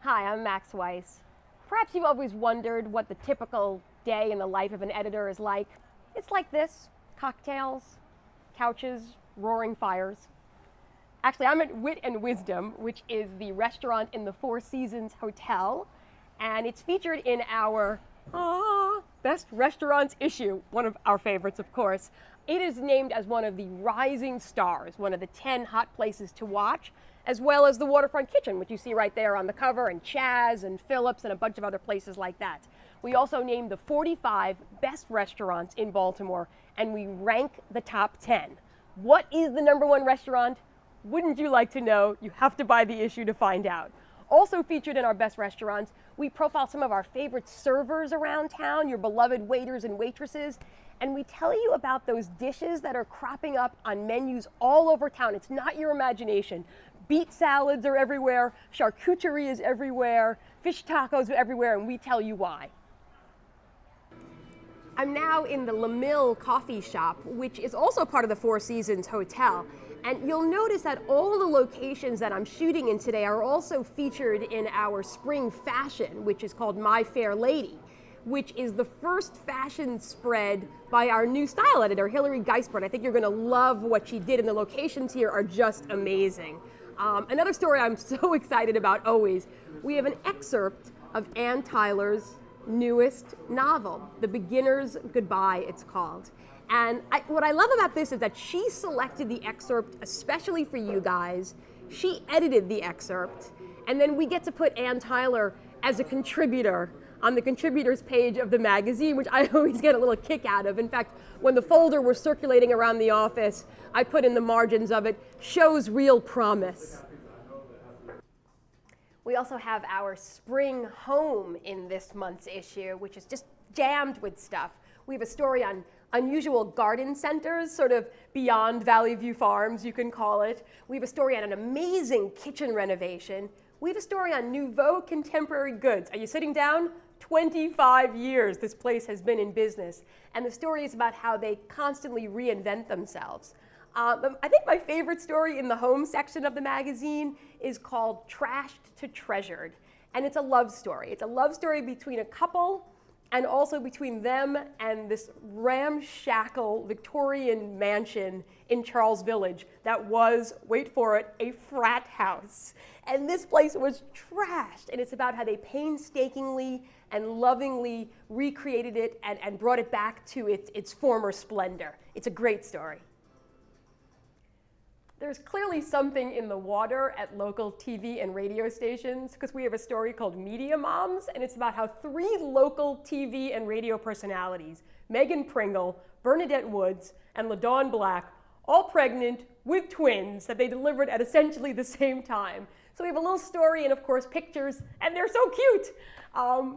Hi, I'm Max Weiss. Perhaps you've always wondered what the typical day in the life of an editor is like. It's like this: cocktails, couches, roaring fires. Actually, I'm at Wit and Wisdom, which is the restaurant in the Four Seasons Hotel, and it's featured in our Best Restaurants issue, one of our favorites, of course. It is named as one of the rising stars, one of the 10 hot places to watch, as well as the Waterfront Kitchen, which you see right there on the cover, and Chaz and Phillips and a bunch of other places like that. We also named the 45 best restaurants in Baltimore, and we rank the top 10. What is the #1 restaurant? Wouldn't you like to know? You have to buy the issue to find out. Also featured in our best restaurants, we profile some of our favorite servers around town, your beloved waiters and waitresses, and we tell you about those dishes that are cropping up on menus all over town. It's not your imagination. Beet salads are everywhere, charcuterie is everywhere, fish tacos are everywhere, and we tell you why. I'm now in the LaMille coffee shop, which is also part of the Four Seasons Hotel. And you'll notice that all the locations that I'm shooting in today are also featured in our spring fashion, which is called My Fair Lady, which is the first fashion spread by our new style editor, Hillary Geisbert. I think you're going to love what she did, and the locations here are just amazing. Another story I'm so excited about always, we have an excerpt of Ann Tyler's newest novel, The Beginner's Goodbye, it's called. And what I love about this is that she selected the excerpt especially for you guys. She edited the excerpt, and then we get to put Ann Tyler as a contributor on the contributors page of the magazine, which I always get a little kick out of. In fact, when the folder was circulating around the office, I put in the margins of it, "Shows real promise." We also have our spring home in this month's issue, which is just jammed with stuff. We have a story on unusual garden centers, sort of beyond Valley View Farms, you can call it. We have a story on an amazing kitchen renovation. We have a story on nouveau contemporary goods. Are you sitting down? 25 years this place has been in business. And the story is about how they constantly reinvent themselves. I think my favorite story in the home section of the magazine is called Trashed to Treasured. And it's a love story. It's a love story between a couple and also between them and this ramshackle Victorian mansion in Charles Village that was, wait for it, a frat house. And this place was trashed, and it's about how they painstakingly and lovingly recreated it and brought it back to its former splendor. It's a great story. There's clearly something in the water at local TV and radio stations, because we have a story called Media Moms, and it's about how 3 local TV and radio personalities, Megan Pringle, Bernadette Woods, and LaDawn Black, all pregnant with twins that they delivered at essentially the same time. So we have a little story and, of course, pictures, and they're so cute.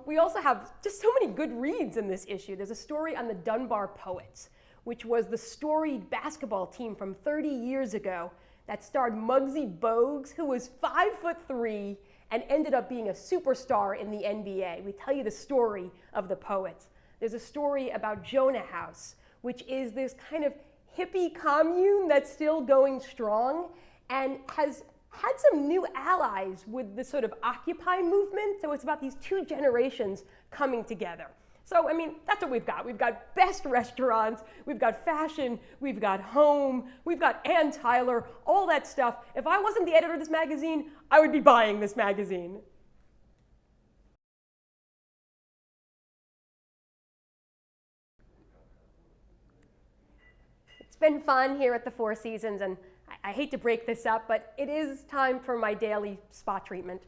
We also have just so many good reads in this issue. There's a story on the Dunbar Poets, which was the storied basketball team from 30 years ago that starred Muggsy Bogues, who was 5'3" and ended up being a superstar in the NBA. We tell you the story of the Poets. There's a story about Jonah House, which is this kind of hippie commune that's still going strong and has had some new allies with the sort of Occupy movement. So it's about these 2 generations coming together. So, I mean, that's what we've got. We've got best restaurants, we've got fashion, we've got home, we've got Ann Tyler, all that stuff. If I wasn't the editor of this magazine, I would be buying this magazine. It's been fun here at the Four Seasons, and I hate to break this up, but it is time for my daily spa treatment.